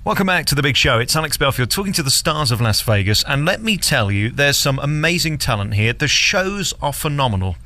Welcome back to The Big Show. It's Alex Belfield talking to the stars of Las Vegas, and let me tell you, there's some amazing talent here. The shows are phenomenal.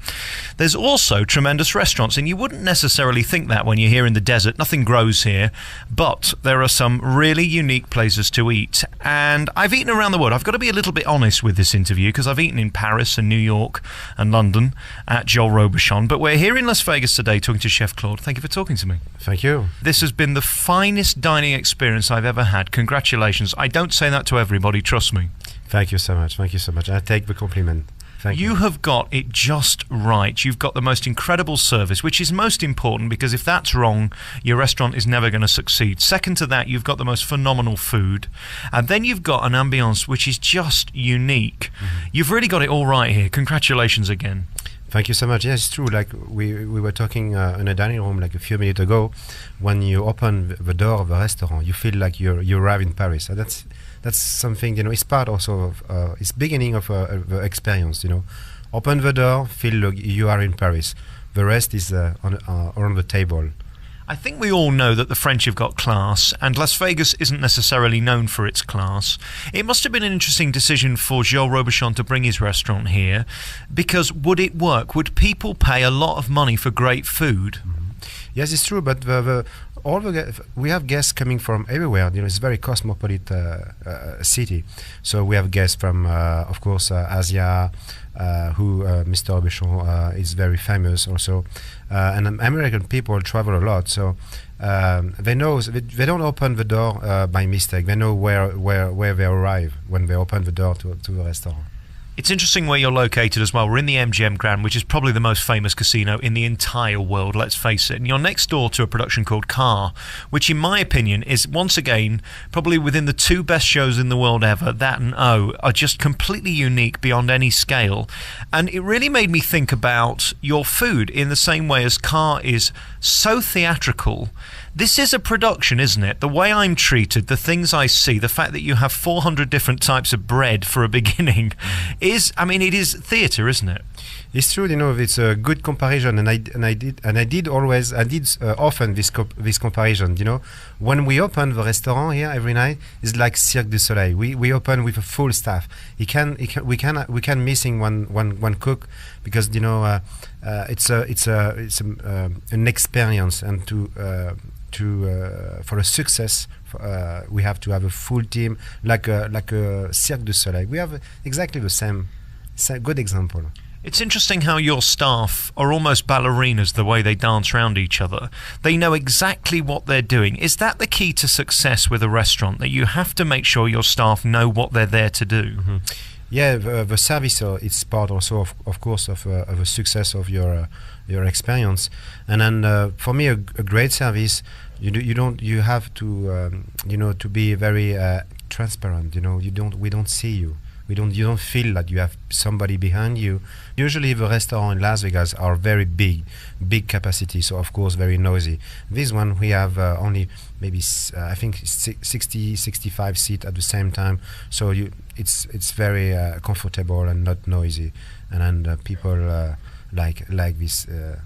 There's also tremendous restaurants, and you wouldn't necessarily think that when you're here in the desert. Nothing grows here, but there are some really unique places to eat. And I've eaten around the world. I've got to be a little bit honest with this interview, because I've eaten in Paris and New York and London at Joel Robuchon, but we're here in Las Vegas today talking to Chef Claude. Thank you for talking to me. Thank you. This has been the finest dining experience I've ever had. Congratulations. I don't say that to everybody, trust me. Thank you so much. Thank you so much. I take the compliment. Thank you. You have got it just right. You've got the most incredible service, which is most important, because if that's wrong, your restaurant is never going to succeed. Second to that, you've got the most phenomenal food. And then you've got an ambience which is just unique. Mm-hmm. You've really got it all right here. Congratulations again. Thank you so much. Yes, it's true. Like we were talking in a dining room like a few minutes ago. When you open the door of a restaurant, you feel like you arrive in Paris. And that's something, it's part also of it's beginning of the experience. Open the door, feel like you are in Paris. The rest is on the table. I think we all know that the French have got class, and Las Vegas isn't necessarily known for its class. It must have been an interesting decision for Joel Robuchon to bring his restaurant here, because would it work? Would people pay a lot of money for great food? Mm-hmm. Yes, it's true, but we have guests coming from everywhere. It's a very cosmopolitan city. So we have guests from, of course, Asia, who Mr. Robuchon is very famous also. And American people travel a lot, so they know they don't open the door by mistake. They know where they arrive when they open the door to the restaurant. It's interesting where you're located as well. We're in the MGM Grand, which is probably the most famous casino in the entire world, let's face it. And you're next door to a production called Car, which in my opinion is, once again, probably within the two best shows in the world ever. That and O are just completely unique beyond any scale. And it really made me think about your food in the same way as Car is so theatrical. This is a production, isn't it? The way I'm treated, the things I see, the fact that you have 400 different types of bread for a beginning it is theatre, isn't it? It's true, it's a good comparison, and I did often this comparison. When we open the restaurant here every night, it's like Cirque du Soleil. We open with a full staff. We can missing one cook, because it's an experience, and for a success, we have to have a full team, like a Cirque du Soleil. We have exactly the same good example. It's interesting how your staff are almost ballerinas, the way they dance around each other. They know exactly what they're doing. Is that the key to success with a restaurant, that you have to make sure your staff know what they're there to do? Mm-hmm. Yeah, the service is part also, of course, of the success of your experience. And then for me, a great service, you have to to be very transparent. We don't see you. You don't feel that you have somebody behind you. Usually the restaurants in Las Vegas are very big capacity, so of course very noisy. This one we have only maybe I think 60, 65 seats at the same time, so it's very comfortable and not noisy, and then people like this a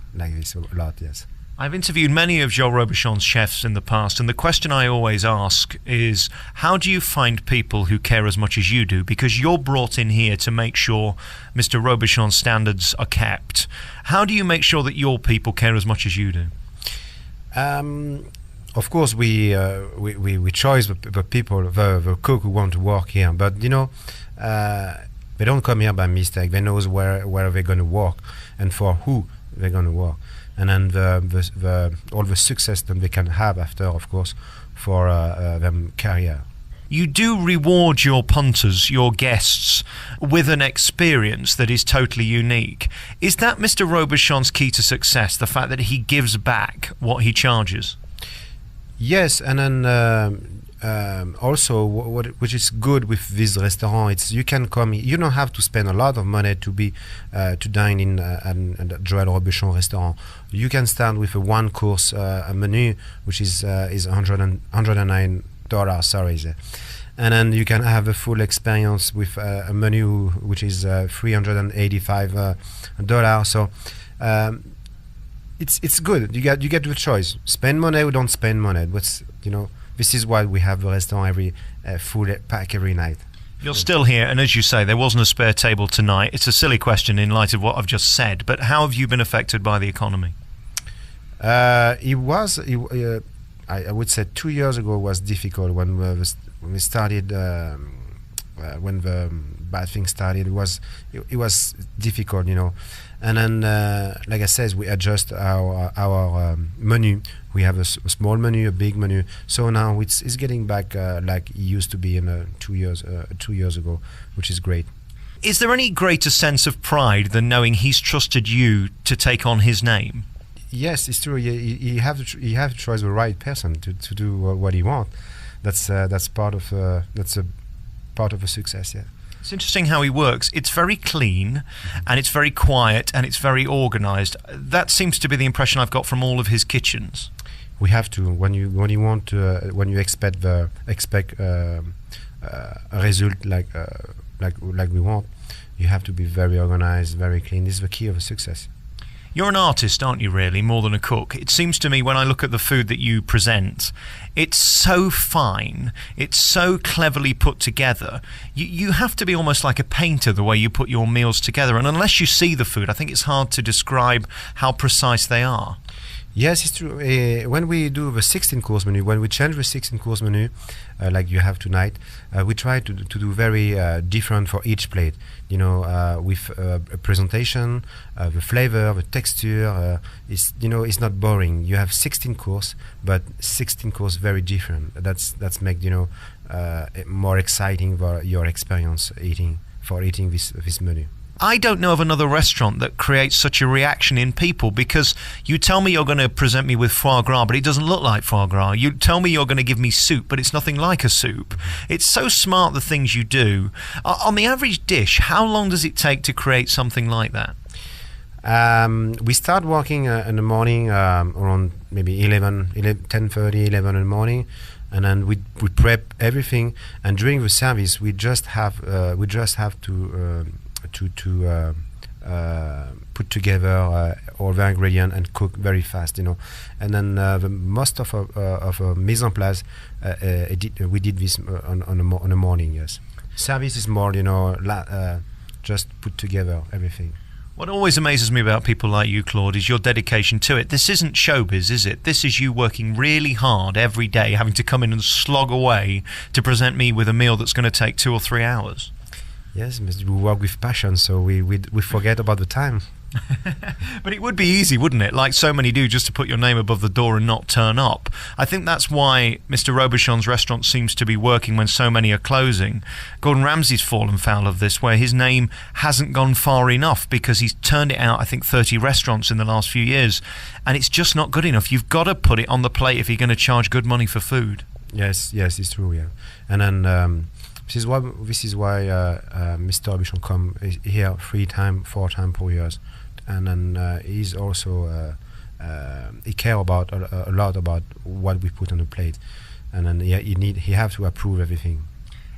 lot. Yes. I've interviewed many of Joel Robuchon's chefs in the past, and the question I always ask is, how do you find people who care as much as you do? Because you're brought in here to make sure Mr. Robuchon's standards are kept. How do you make sure that your people care as much as you do? Of course, we choose the people, the cook who want to work here, but they don't come here by mistake. They know where they're going to work and for who they're going to work. And then all the success that they can have after, of course, for them career. You do reward your punters, your guests, with an experience that is totally unique. Is that Mr. Robuchon's key to success, the fact that he gives back what he charges? Yes, and then also which is good with this restaurant, it's you can come. You don't have to spend a lot of money to dine in a Joel Robuchon restaurant. You can start with a one course menu, which is $109. Sorry, and then you can have a full experience with a menu which is $385. So it's good. You get the choice. Spend money or don't spend money. this is why we have the restaurant every full pack every night. You're still here, and as you say, there wasn't a spare table tonight. It's a silly question in light of what I've just said, but how have you been affected by the economy? I would say 2 years ago was difficult when we started, when the bad thing started. It was difficult, And then, like I said, we adjust our menu. We have a small menu, a big menu. So now it's getting back like it used to be in 2 years ago, which is great. Is there any greater sense of pride than knowing he's trusted you to take on his name? Yes, it's true. You have to choose the right person to do what he wants. That's part of a success. Yeah. It's interesting how he works. It's very clean, and it's very quiet, and it's very organised. That seems to be the impression I've got from all of his kitchens. We have to when you want to when you expect a result like we want. You have to be very organised, very clean. This is the key of a success. You're an artist, aren't you, really, more than a cook? It seems to me when I look at the food that you present, it's so fine, it's so cleverly put together. You have to be almost like a painter the way you put your meals together, and unless you see the food, I think it's hard to describe how precise they are. Yes, it's true. When we do the 16-course menu, when we change the 16-course menu, like you have tonight, we try to do very different for each plate. With a presentation, the flavor, the texture. It's not boring. You have 16 course, but 16 course very different. That's make more exciting for your experience eating this menu. I don't know of another restaurant that creates such a reaction in people, because you tell me you're going to present me with foie gras, but it doesn't look like foie gras. You tell me you're going to give me soup, but it's nothing like a soup. It's so smart, the things you do. On the average dish, how long does it take to create something like that? We start working in the morning around maybe 10:30, 11 in the morning, and then we prep everything. And during the service, we just have to put together all the ingredients and cook very fast, And then the most of our mise en place, we did this on the morning. Yes, service is more, just put together everything. What always amazes me about people like you, Claude, is your dedication to it. This isn't showbiz, is it? This is you working really hard every day, having to come in and slog away to present me with a meal that's going to take 2 or 3 hours. Yes, we work with passion, so we forget about the time. But it would be easy, wouldn't it? Like so many do, just to put your name above the door and not turn up. I think that's why Mr. Robuchon's restaurant seems to be working when so many are closing. Gordon Ramsay's fallen foul of this, where his name hasn't gone far enough because he's turned it out, I think, 30 restaurants in the last few years, and it's just not good enough. You've got to put it on the plate if you're going to charge good money for food. Yes, it's true, yeah. And then this is why Mr. Robuchon come here 3 times, 4 times per year. And then he's also he care about a lot about what we put on the plate, and then he have to approve everything.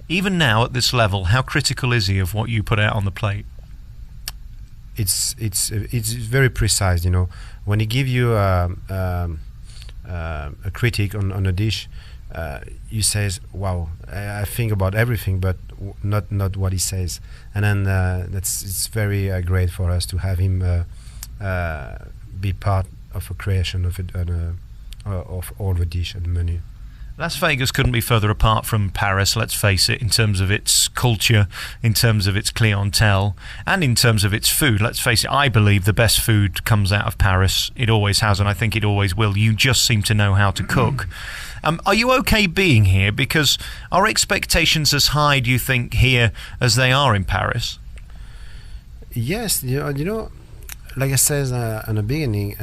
Even now at this level, how critical is he of what you put out on the plate? It's very precise, When he give you a critic on a dish, you says, "Wow, I think about everything, but not what he says." And then it's very great for us to have him be part of a creation of all the dish and the menu. Las Vegas couldn't be further apart from Paris, let's face it, in terms of its culture, in terms of its clientele, and in terms of its food. Let's face it, I believe the best food comes out of Paris. It always has, and I think it always will. You just seem to know how to cook. Are you okay being here? Because are expectations as high, do you think, here as they are in Paris? Yes, like I said in the beginning,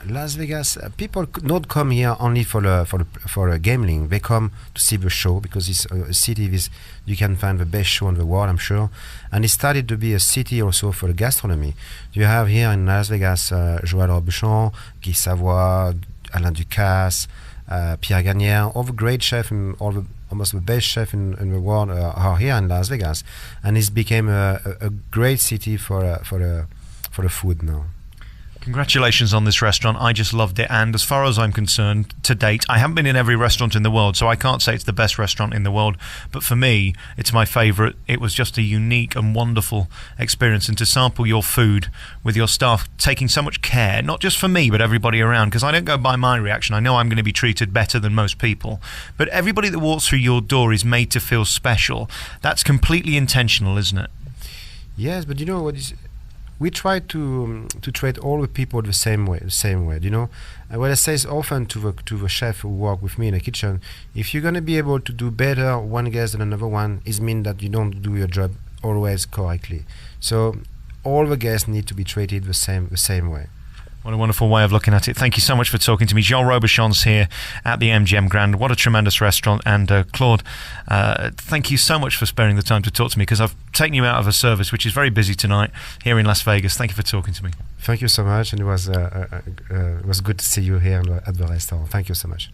Las Vegas people not come here only for gambling. They come to see the show because it's a city with you can find the best show in the world, I'm sure. And it started to be a city also for the gastronomy. You have here in Las Vegas Joel Robuchon, Guy Savoy, Alain Ducasse, Pierre Gagnère, all the great chefs and almost the best chefs in the world are here in Las Vegas, and it's became a great city for the food now. Congratulations on this restaurant. I just loved it. And as far as I'm concerned, to date, I haven't been in every restaurant in the world, so I can't say it's the best restaurant in the world. But for me, it's my favourite. It was just a unique and wonderful experience. And to sample your food with your staff taking so much care, not just for me, but everybody around, because I don't go by my reaction. I know I'm going to be treated better than most people. But everybody that walks through your door is made to feel special. That's completely intentional, isn't it? Yes, but you know what is... We try to treat all the people the same way. You know, what I say is often to the chef who work with me in the kitchen, if you're going to be able to do better one guest than another one, it means that you don't do your job always correctly. So all the guests need to be treated the same way. What a wonderful way of looking at it. Thank you so much for talking to me. Joel Robuchon's here at the MGM Grand. What a tremendous restaurant. And Claude, thank you so much for sparing the time to talk to me, because I've taken you out of a service which is very busy tonight here in Las Vegas. Thank you for talking to me. Thank you so much. And it was good to see you here at the restaurant. Thank you so much.